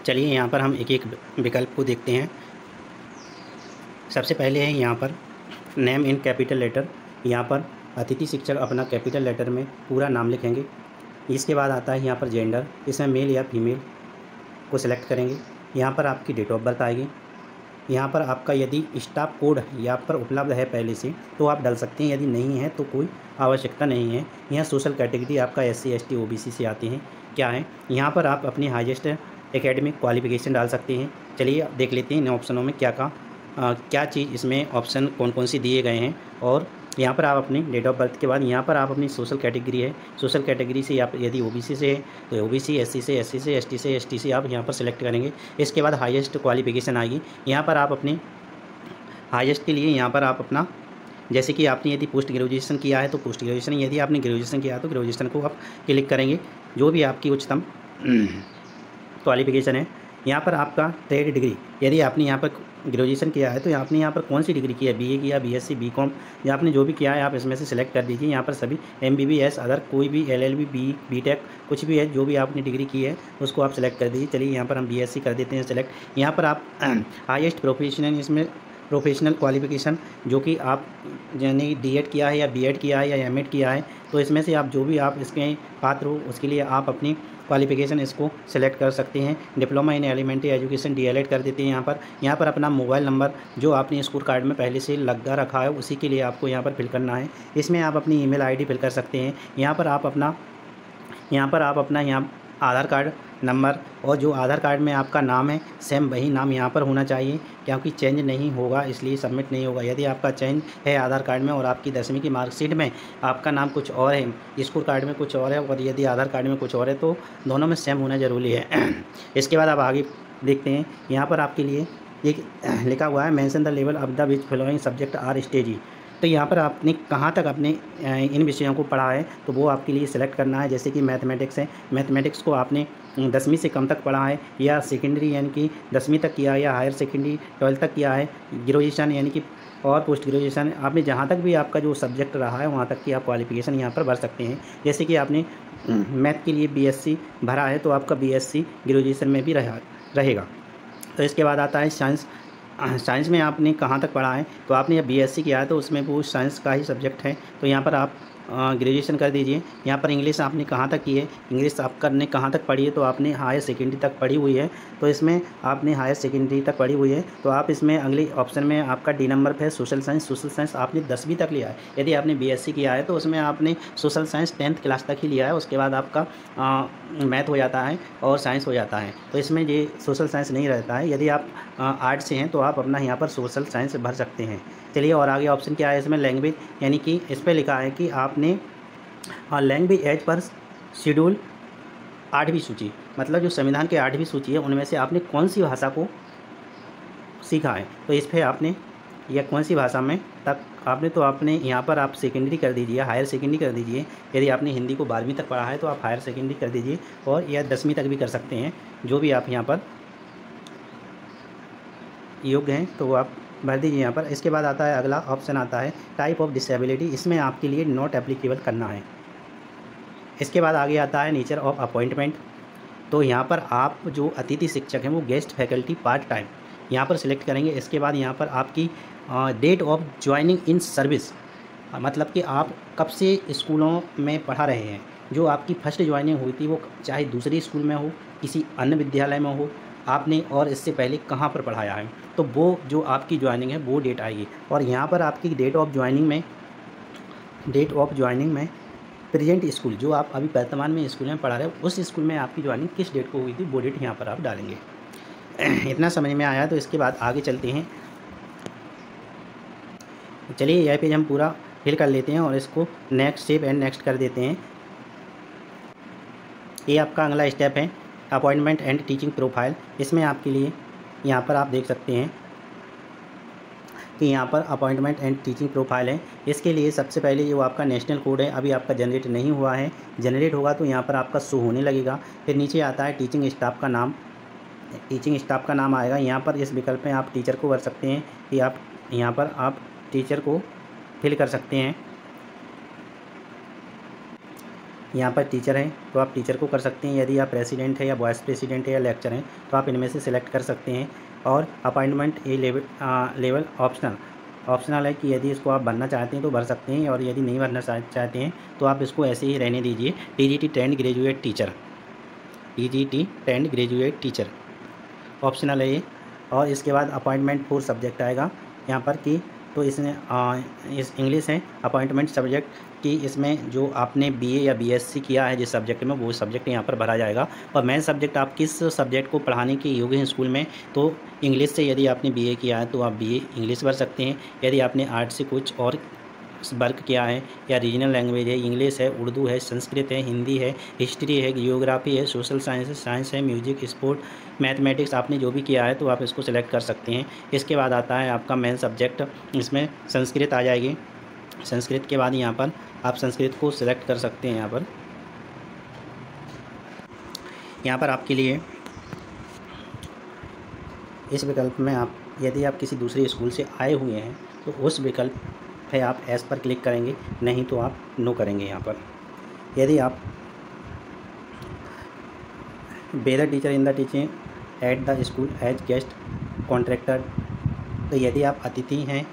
चलिए यहाँ पर हम एक एक विकल्प को देखते हैं। सबसे पहले है यहाँ पर नेम इन कैपिटल लेटर। यहाँ पर अतिथि शिक्षक अपना कैपिटल लेटर में पूरा नाम लिखेंगे। इसके बाद आता है यहाँ पर जेंडर, इसमें मेल या फीमेल को सिलेक्ट करेंगे। यहाँ पर आपकी डेट ऑफ बर्थ आएगी। यहाँ पर आपका यदि स्टाफ कोड यहाँ पर उपलब्ध है पहले से तो आप डाल सकते हैं, यदि नहीं है तो कोई आवश्यकता नहीं है। यहाँ सोशल कैटेगरी आपका SC ST OBC से आते हैं क्या है। यहाँ पर आप अपनी हाईएस्ट एकेडमिक क्वालिफिकेशन डाल सकते हैं। चलिए देख लेते हैं इन ऑप्शनों में क्या चीज़ इसमें ऑप्शन कौन कौन सी दिए गए हैं। और यहाँ पर आप अपनी डेट ऑफ बर्थ के बाद यहाँ पर आप अपनी सोशल कैटेगरी है, सोशल कैटेगरी से आप यदि OBC से है तो OBC, SC से, SC से, ST से, ST से आप यहाँ पर सिलेक्ट करेंगे। इसके बाद हाईएस्ट क्वालिफिकेशन आएगी। यहाँ पर आप अपने हाईएस्ट के लिए यहाँ पर आप अपना, जैसे कि आपने यदि पोस्ट ग्रेजुएशन किया है तो पोस्ट ग्रेजुएशन, यदि आपने ग्रेजुएशन किया है तो ग्रेजुएशन को आप क्लिक करेंगे, जो भी आपकी उच्चतम क्वालिफिकेशन है। यहाँ पर आपका ट्रेड डिग्री, यदि आपने यहाँ पर ग्रेजुएशन किया है तो आपने यहाँ पर कौन सी डिग्री की है, BA किया, BSc, BCom, या आपने जो भी किया है आप इसमें से सिलेक्ट कर दीजिए। यहाँ पर सभी MBBS अदर कोई भी LLB, BTech कुछ भी है, जो भी आपने डिग्री की है उसको आप सिलेक्ट कर दीजिए। चलिए यहाँ पर हम BSc कर देते हैं सिलेक्ट। यहाँ पर आप हाईएस्ट प्रोफेशनल, इसमें प्रोफेशनल क्वालिफिकेशन जो कि आप यानी D.Ed किया है या B.Ed किया है या M.Ed किया है, तो इसमें से आप जो भी आप इसके पात्र हो उसके लिए आप अपनी क्वालिफिकेशन इसको सेलेक्ट कर सकते हैं। Diploma in elementary education DLED कर देते हैं। यहाँ पर अपना मोबाइल नंबर जो आपने स्कोर कार्ड में पहले से लगा रखा है उसी के लिए आपको यहाँ पर फिल करना है। इसमें आप अपनी ईमेल ID फिल कर सकते हैं। यहाँ पर आप अपना आधार कार्ड नंबर और जो आधार कार्ड में आपका नाम है सेम वही नाम यहाँ पर होना चाहिए, क्योंकि चेंज नहीं होगा इसलिए सबमिट नहीं होगा। यदि आपका चेंज है आधार कार्ड में और आपकी 10वीं की मार्कशीट में आपका नाम कुछ और है, स्कोर कार्ड में कुछ और है और यदि आधार कार्ड में कुछ और है तो दोनों में सेम होना ज़रूरी है। इसके बाद आप आगे देखते हैं। यहाँ पर आपके लिए एक लिखा हुआ है mention the level of the which following subject are stage. तो यहाँ पर आपने कहाँ तक अपने इन विषयों को पढ़ा है तो वो आपके लिए सिलेक्ट करना है। जैसे कि मैथमेटिक्स है, मैथमेटिक्स को आपने 10वीं से कम तक पढ़ा है या सेकेंडरी यानी कि 10वीं तक किया है या हायर सेकेंडरी 12th तक किया है, ग्रेजुएशन यानी कि और पोस्ट ग्रेजुएशन आपने जहाँ तक भी आपका जो सब्जेक्ट रहा है वहाँ तक की आप क्वालिफिकेशन यहाँ पर भर सकते हैं। जैसे कि आपने मैथ के लिए BSc भरा है तो आपका BSc ग्रेजुएशन में भी रहेगा। तो इसके बाद आता है साइंस में आपने कहाँ तक पढ़ा है तो आपने BSc किया है तो उसमें वो साइंस का ही सब्जेक्ट है, तो यहाँ पर आप ग्रेजुएशन कर दीजिए। यहाँ पर इंग्लिश आपने कहाँ तक की है, इंग्लिश आपने कहाँ तक पढ़ी है तो आपने हायर सेकेंडरी तक पढ़ी हुई है, तो इसमें आपने हायर सेकेंडरी तक पढ़ी हुई है तो आप इसमें अगले ऑप्शन में आपका D नंबर पे सोशल साइंस आपने 10वीं तक लिया है। यदि आपने BSc किया है तो उसमें आपने सोशल साइंस 10th क्लास तक ही लिया है, उसके बाद आपका मैथ हो जाता है और साइंस हो जाता है, तो इसमें ये सोशल साइंस नहीं रहता है। यदि आप आर्ट से हैं तो आप अपना यहाँ पर सोशल साइंस भर सकते हैं। चलिए और आगे ऑप्शन क्या है इसमें, लैंग्वेज, यानी कि इस पर लिखा है कि आपने लैंग्वेज एज पर शेड्यूल 8वीं सूची, मतलब जो संविधान के 8वीं सूची है उनमें से आपने कौन सी भाषा को सीखा है, तो इस पर आपने या कौन सी भाषा में तक आपने, तो आपने यहाँ पर आप सेकेंडरी कर दीजिए, हायर सेकेंडरी कर दीजिए। यदि आपने हिंदी को 12वीं तक पढ़ा है तो आप हायर सेकेंडरी कर दीजिए और या 10वीं तक भी कर सकते हैं, जो भी आप यहाँ पर योग्य हैं तो आप भर दीजिए यहाँ पर। इसके बाद आता है अगला ऑप्शन आता है टाइप ऑफ डिसेबिलिटी, इसमें आपके लिए नॉट एप्लीकेबल करना है। इसके बाद आगे आता है नेचर ऑफ अपॉइंटमेंट, तो यहाँ पर आप जो अतिथि शिक्षक हैं वो गेस्ट फैकल्टी पार्ट टाइम यहाँ पर सिलेक्ट करेंगे। इसके बाद यहाँ पर आपकी date of joining in service, मतलब कि आप कब से स्कूलों में पढ़ा रहे हैं, जो आपकी फर्स्ट ज्वाइनिंग हुई थी वो चाहे दूसरे स्कूल में हो, किसी अन्य विद्यालय में हो आपने, और इससे पहले कहाँ पर पढ़ाया है, तो वो जो आपकी ज्वाइनिंग है वो डेट आएगी। और यहाँ पर आपकी डेट ऑफ ज्वाइनिंग में प्रेजेंट स्कूल, जो आप अभी वर्तमान में स्कूल में पढ़ा रहे हो उस स्कूल में आपकी ज्वाइनिंग किस डेट को हुई थी वो डेट यहाँ पर आप डालेंगे। इतना समझ में आया, तो इसके बाद आगे चलते हैं। चलिए यह पेज हम पूरा फिल कर लेते हैं और इसको नेक्स्ट सेव एंड नेक्स्ट कर देते हैं। ये आपका अगला स्टेप है अपॉइंटमेंट एंड टीचिंग प्रोफाइल। इसमें आपके लिए यहाँ पर आप देख सकते हैं कि यहाँ पर अपॉइंटमेंट एंड टीचिंग प्रोफाइल है। इसके लिए सबसे पहले जो आपका नेशनल कोड है अभी आपका जनरेट नहीं हुआ है, जनरेट होगा तो यहाँ पर आपका शो होने लगेगा। फिर नीचे आता है टीचिंग स्टाफ का नाम आएगा। यहाँ पर इस विकल्प में आप टीचर को भर सकते हैं कि आप यहाँ पर आप टीचर को फिल कर सकते हैं। यहाँ पर टीचर हैं तो आप टीचर को कर सकते हैं। यदि आप प्रेसिडेंट है या वाइस प्रेसिडेंट है या लेक्चर हैं तो आप इनमें से सिलेक्ट कर सकते हैं। और अपॉइंटमेंट ए लेवल ऑप्शनल है कि यदि इसको आप भरना चाहते हैं तो भर सकते हैं, और यदि नहीं भरना चाहते हैं तो आप इसको ऐसे ही रहने दीजिए। TGT trained graduate teacher, TGT trained graduate teacher optional है ये। और इसके बाद अपॉइंटमेंट फॉर सब्जेक्ट आएगा यहाँ पर कि तो इसमें इस इंग्लिश है अपॉइंटमेंट सब्जेक्ट कि इसमें जो आपने BA या BSc किया है जिस सब्जेक्ट में, वो सब्जेक्ट यहाँ पर भरा जाएगा। और मेन सब्जेक्ट आप किस सब्जेक्ट को पढ़ाने के योग्य हैं स्कूल में, तो इंग्लिश से यदि आपने BA किया है तो आप BA इंग्लिश भर सकते हैं। यदि आपने आर्ट से कुछ और वर्क किया है या रीजनल लैंग्वेज है, इंग्लिश है, उर्दू है, संस्कृत है, हिंदी है, हिस्ट्री है, जियोग्राफी है, सोशल साइंस है, म्यूजिक, स्पोर्ट, मैथमेटिक्स, आपने जो भी किया है तो आप इसको सिलेक्ट कर सकते हैं। इसके बाद आता है आपका मेन सब्जेक्ट, इसमें संस्कृत आ जाएगी। संस्कृत के बाद यहाँ पर आप संस्कृत को सिलेक्ट कर सकते हैं। यहाँ पर आपके लिए इस विकल्प में आप यदि आप किसी दूसरे स्कूल से आए हुए हैं तो उस विकल्प है आप एस पर क्लिक करेंगे, नहीं तो आप नो करेंगे। यहाँ पर यदि आप whether teacher in the teaching at the school as guest contractor, तो यदि आप अतिथि हैं,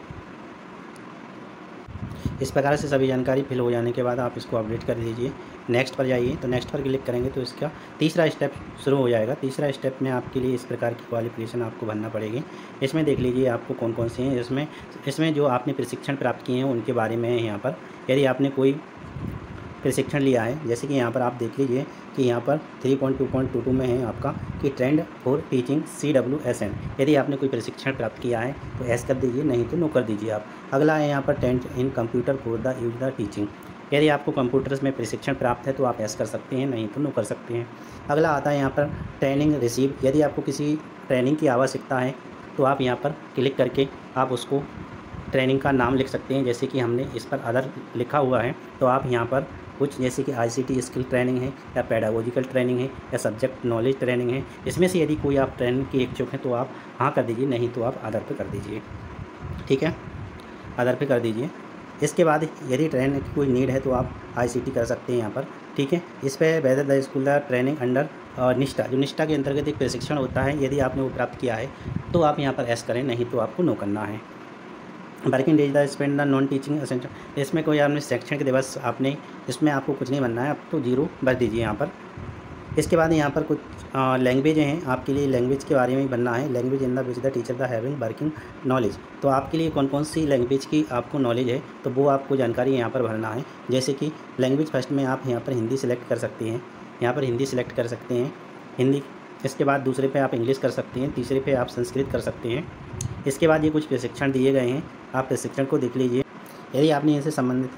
इस प्रकार से सभी जानकारी फिल हो जाने के बाद आप इसको अपडेट कर दीजिए। नेक्स्ट पर जाइए, तो नेक्स्ट पर क्लिक करेंगे तो इसका तीसरा स्टेप शुरू हो जाएगा। तीसरा स्टेप में आपके लिए इस प्रकार की क्वालिफिकेशन आपको भरना पड़ेगी। इसमें देख लीजिए आपको कौन कौन से हैं। इसमें जो आपने प्रशिक्षण प्राप्त किए हैं उनके बारे में है। यहाँ पर यदि आपने कोई प्रशिक्षण लिया है, जैसे कि यहाँ पर आप देख लीजिए कि यहाँ पर 3.2.22 में है आपका कि ट्रेंड फॉर टीचिंग CWSN। यदि आपने कोई प्रशिक्षण प्राप्त किया है तो एस कर दीजिए, नहीं तो नो कर दीजिए आप। अगला है यहाँ पर trend in computer for the use the teaching. यदि आपको कंप्यूटर्स में प्रशिक्षण प्राप्त है तो आप एस कर सकते हैं, नहीं तो नो कर सकते हैं। अगला आता है यहाँ पर ट्रेनिंग रिसीव। यदि आपको किसी ट्रेनिंग की आवश्यकता है तो आप यहाँ पर क्लिक करके आप उसको ट्रेनिंग का नाम लिख सकते हैं। जैसे कि हमने इस पर अदर लिखा हुआ है तो आप यहाँ पर कुछ जैसे कि ICT स्किल ट्रेनिंग है या पेडागोजिकल ट्रेनिंग है या सब्जेक्ट नॉलेज ट्रेनिंग है, इसमें से यदि कोई आप ट्रेनिंग के इच्छुक हैं तो आप हाँ कर दीजिए, नहीं तो आप अदर पे कर दीजिए। ठीक है, अदर पे कर दीजिए। इसके बाद यदि ट्रेनिंग की कोई नीड है तो आप ICT कर सकते हैं यहाँ पर। ठीक है, इस पर whether the school training under निष्ठा, जो निष्ठा के अंतर्गत एक प्रशिक्षण होता है, यदि आपने वो प्राप्त किया है तो आप यहाँ पर एस करें, नहीं तो आपको नो करना है। Working days the spend the non teaching essential, इसमें कोई आपने शैक्षणिक दिवस आपने इसमें आपको कुछ नहीं बनना है, आप तो 0 भर दीजिए यहाँ पर। इसके बाद यहाँ पर कुछ लैंग्वेज हैं, आपके लिए लैंग्वेज के बारे में ही बनना है। Language in the which the teacher the having working knowledge, तो आपके लिए कौन कौन सी लैंग्वेज की आपको नॉलेज है तो वो आपको जानकारी यहाँ पर भरना है। जैसे कि लैंग्वेज फर्स्ट में आप यहाँ पर हिंदी सेलेक्ट कर सकते हैं, यहाँ पर हिंदी सेलेक्ट कर सकते हैं, हिंदी। इसके बाद दूसरे पे आप इंग्लिश कर सकते हैं, तीसरे पे आप संस्कृत कर सकते हैं। इसके बाद ये कुछ प्रशिक्षण दिए गए हैं, आप प्रशिक्षण को देख लीजिए। यदि आपने इनसे संबंधित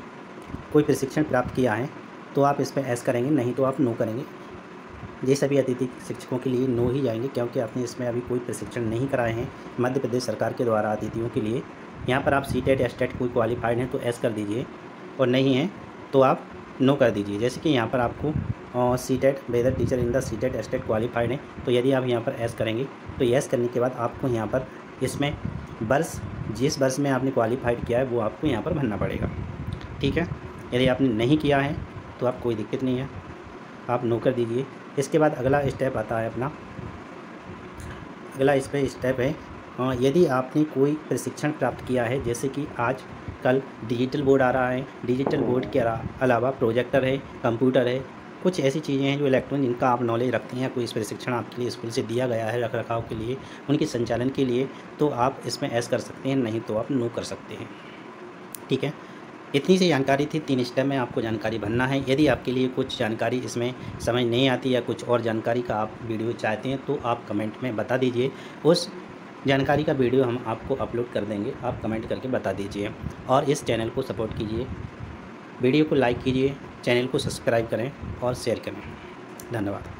कोई प्रशिक्षण प्राप्त किया है तो आप इस पर एस करेंगे, नहीं तो आप नो करेंगे। ये सभी अतिथि शिक्षकों के लिए नो ही जाएंगे, क्योंकि आपने इसमें अभी कोई प्रशिक्षण नहीं कराए हैं मध्य प्रदेश सरकार के द्वारा अतिथियों के लिए। यहाँ पर आप CTET या STET कोई क्वालिफाइड हैं तो एस कर दीजिए, और नहीं है तो आप नो कर दीजिए। जैसे कि यहाँ पर आपको CTET whether teacher in the CTET STET qualified है, तो यदि आप यहाँ पर एस करेंगे तो येस करने के बाद आपको यहाँ पर इसमें वर्ष, जिस वर्ष में आपने क्वालिफाइड किया है वो आपको यहाँ पर भरना पड़ेगा। ठीक है, यदि आपने नहीं किया है तो आप कोई दिक्कत नहीं है, आप नो कर दीजिए। इसके बाद अगला स्टेप आता है अपना, अगला इस पर स्टेप है यदि आपने कोई प्रशिक्षण प्राप्त किया है, जैसे कि आज कल डिजिटल बोर्ड आ रहा है, डिजिटल बोर्ड के अलावा प्रोजेक्टर है, कंप्यूटर है, कुछ ऐसी चीज़ें हैं जो इलेक्ट्रॉनिक जिनका आप नॉलेज रखते हैं, कोई इस प्रशिक्षण आपके लिए स्कूल से दिया गया है रख रखाव के लिए, उनके संचालन के लिए, तो आप इसमें एस कर सकते हैं, नहीं तो आप नो कर सकते हैं। ठीक है, इतनी सी जानकारी थी। 3 स्टेप में आपको जानकारी भरना है। यदि आपके लिए कुछ जानकारी इसमें समझ नहीं आती या कुछ और जानकारी का आप वीडियो चाहते हैं तो आप कमेंट में बता दीजिए, उस जानकारी का वीडियो हम आपको अपलोड कर देंगे, आप कमेंट करके बता दीजिए। और इस चैनल को सपोर्ट कीजिए, वीडियो को लाइक कीजिए, चैनल को सब्सक्राइब करें और शेयर करें। धन्यवाद।